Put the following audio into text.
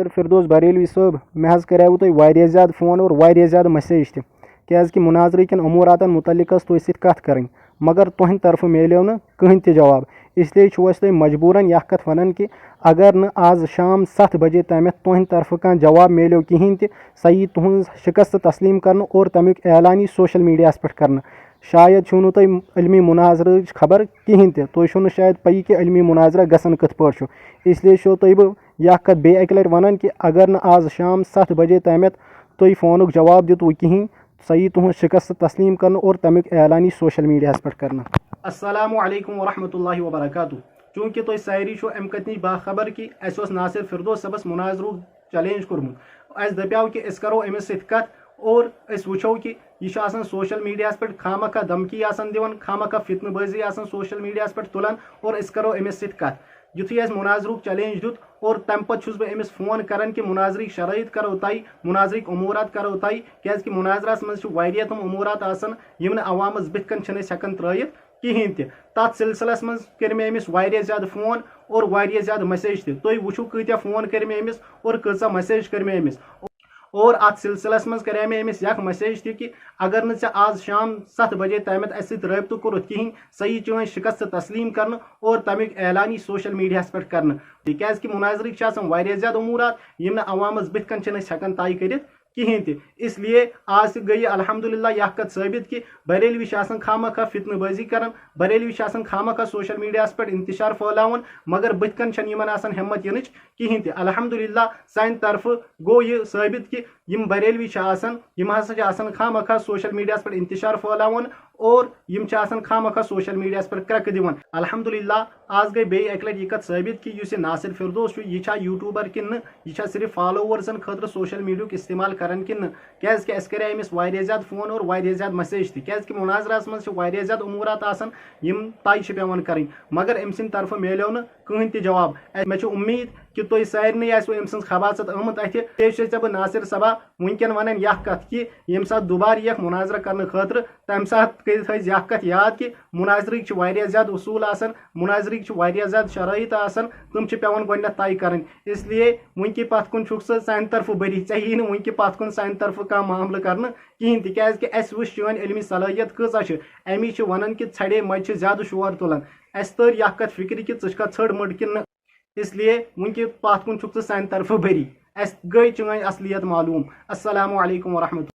فردوس بریلوی صٲب مےٚ حظ کریوٕ تۄہہِ واریاہ زیادٕ فون اور واریاہ زیادٕ مسیج تہِ کیازکہِ مناظرٕ کٮ۪ن اموٗراتن متعلق ٲس تُہۍ سۭتۍ کتھ کرٕنۍ مگر تُہنٛدِ طرفہٕ میلیو نہٕ کٕہٕنۍ تہِ جواب اسلیے چھُ أسۍ تۄہہِ مجبوٗرن یہِ کتھ ونان کہِ اگر نہٕ آز شام 7 بجے تامتھ تُہنٛدِ طرفہٕ کانٛہہ جواب میلیو کِہیٖنۍ تہِ سۄ یی تُہنٛز شکست تسلیٖم کرنہٕ اور تمیُک اعلان یی سوشل میڈیاہس پٮ۪ٹھ کرنہٕ شاید چھُو نہٕ تۄہہِ علمی مناظرٕچ خبر کِہیٖنۍ تہِ تُہۍ چھُو نہٕ شاید پَیی کہِ علمی مناظرہ گژھان کِتھ پٲٹھۍ چھُ اسلیے چھُو تۄہہِ بہٕ یہِ کتھ بیٚیہِ اکہِ لٹہِ ونان کہِ اگر نہٕ آز شام 7 بجے تامتھ تُہۍ فونُک جواب دِتوٕ کِہیٖنۍ سۄ یی تُہنٛز شکست تسلیٖم کرنہٕ اور تمیُک اعلان یی سوشل میڈیاہس پٮ۪ٹھ کرنہٕ السلام علیکم ورحمۃ اللہ وبرکاتہ چوٗنٛکہِ تُہۍ سٲری چھُو امہِ کتھ نِش باخبر کہِ اَسہِ اوس ناصر فردوس صٲبس مناظرُک چیلینج کوٚرمُت اَسہِ دپیو کہِ أسۍ کرو أمِس سۭتۍ کتھ اور أسۍ وٕچھو کہِ یہِ چھُ آسان سوشل میڈیاہس پٮ۪ٹھ خامخواہ دھمکی آسان دِوان خامخواہ فتنہٕ بٲزی آسان سوشل میڈیاہس پٮ۪ٹھ تُلان اور أسۍ کرو أمِس سۭتۍ کتھ یُتھُے اَسہِ مناظرُک چیلینج دیُت اور تمہِ پتہٕ چھُس بہٕ أمِس فون کران کہِ مناظرٕکۍ شرٲیط کرو طے مناظرٕکۍ اموٗرات کرو طے کیازکہِ مناظرس منٛز چھِ واریاہ تِم اموٗرات آسان یِم نہٕ عوامس بٕتھِ کَنۍ چھِنہٕ أسۍ ہٮ۪کان ترٲیِتھ کِہیٖنۍ تہِ تتھ سلسلس منٛز کٔرۍ مےٚ أمِس واریاہ زیادٕ فون اور واریاہ زیادٕ مسیج تہِ تُہۍ وٕچھِو کۭتیاہ فون کٔرۍ مےٚ أمِس اور کۭژاہ مسیج کٔرۍ مےٚ أمِس اور اتھ سلسلس منٛز کرے مےٚ أمِس یکھ مسیج تہِ کہِ اگر نہٕ ژےٚ آز شام 7 بجے تامتھ اَسہِ سۭتۍ رٲبطہٕ کوٚرُتھ کِہیٖنۍ سۄ یی چٲنۍ شکست تسلیٖم کرنہٕ اور تمیُک اعلان یی سوشل میڈیاہس پٮ۪ٹھ کرنہٕ تِکیازکہِ مناظرٕکۍ چھِ آسان واریاہ زیادٕ اموٗرات یِم نہٕ عوامس بٕتھِ کَنۍ چھِنہٕ أسۍ ہٮ۪کان طے کٔرِتھ کِہیٖنۍ تہِ اسلیے آز تہِ گٔیہِ الحمدُاللہ یہِ کتھ ثٲبت کہِ بریلوی چھِ آسان خامخواہ فتنہٕ بٲزی کران بریلوی چھِ آسان خامخواہ سوشل میڈیاہس پٮ۪ٹھ انتشار پھٲلاوان مگر بٕتھِ کَنۍ چھنہٕ یِمن آسان ہٮ۪مت یِنٕچ کِہیٖنۍ تہِ الحمدُاللہ سانہِ طرفہٕ گوٚو یہِ ثٲبت کہِ یِم بریلوی چھِ آسان یِم ہسا چھِ آسان خامخواہ سوشل میڈیاہس پٮ۪ٹھ انتشار پھٲلاوان اور یِم چھِ آسان خامخواہ سوشل میڈیاہس پٮ۪ٹھ کرٛٮ۪کہٕ دِوان الحمدُاللہ آز گٔے بیٚیہِ اکہِ لٹہِ یہِ کتھ ثٲبت کہِ یُس یہِ ناصر فردوس چھُ یہِ چھا یوٗٹیوٗبر کِنہٕ نہٕ یہِ چھا صرف فالوورزن خٲطرٕ سوشل میڈیاہُک استعمال کران کِنہٕ نہٕ کیازکہِ اَسہِ کرے أمِس واریاہ زیادٕ فون اور واریاہ زیادٕ مسیج تہِ کیازکہِ مناظرس منٛز چھِ واریاہ زیادٕ اموٗرات آسان یِم طے چھِ پیوان کرٕنۍ مگر أمۍ سٕنٛدِ طرفہٕ میلیو نہٕ کٕہٕنۍ تہِ جواب مےٚ چھِ اُمید کہِ تُہۍ سارنٕے آسوٕ أمۍ سٕنٛز خباژت آمٕژ اَتھِ بیٚیہِ چھُسے ژےٚ بہٕ ناصر صبا وٕنکیٚن ونان یکھ کتھ کہِ ییٚمہِ ساتہٕ دُبارٕ یِکھ مناظرٕ کرنہٕ خٲطرٕ تمہِ ساتہٕ تھٲیزِ یکھ کتھ یاد کہِ مناظرٕکۍ چھِ واریاہ زیادٕ اصوٗل آسان مناظرٕکۍ چھِ واریاہ زیادٕ شرٲیط آسان تِم چھِ پیوان گۄڈٕنیتھ طے کرٕنۍ اسلیے وٕنکہِ پتھ کُن چھُکھ ژٕ سانہِ طرفہٕ بٔری ژےٚ یی نہٕ وٕنکہِ پتھ کُن سانہِ طرفہٕ کانٛہہ معاملہٕ کرنہٕ کِہیٖنۍ تہِ کیازکہِ اَسہِ وٕچھ چٲنۍ علمی صلٲحیت کۭژاہ چھِ امی چھِ ونان کہِ ژھڑے مجہِ چھِ زیادٕ شور تُلان اَسہِ تٔر یکھ کتھ فکرِ کہِ ژٕ چھکھا ژھٔڑ مٔڑ کِنہٕ نہٕ اسلیے وٕنکہِ پتھ کُن چھُکھ ژٕ سانہِ طرفہٕ بٔری اَسہِ گٔے چٲنۍ اصلیت معلوٗم السلام علیکم ورحمتہ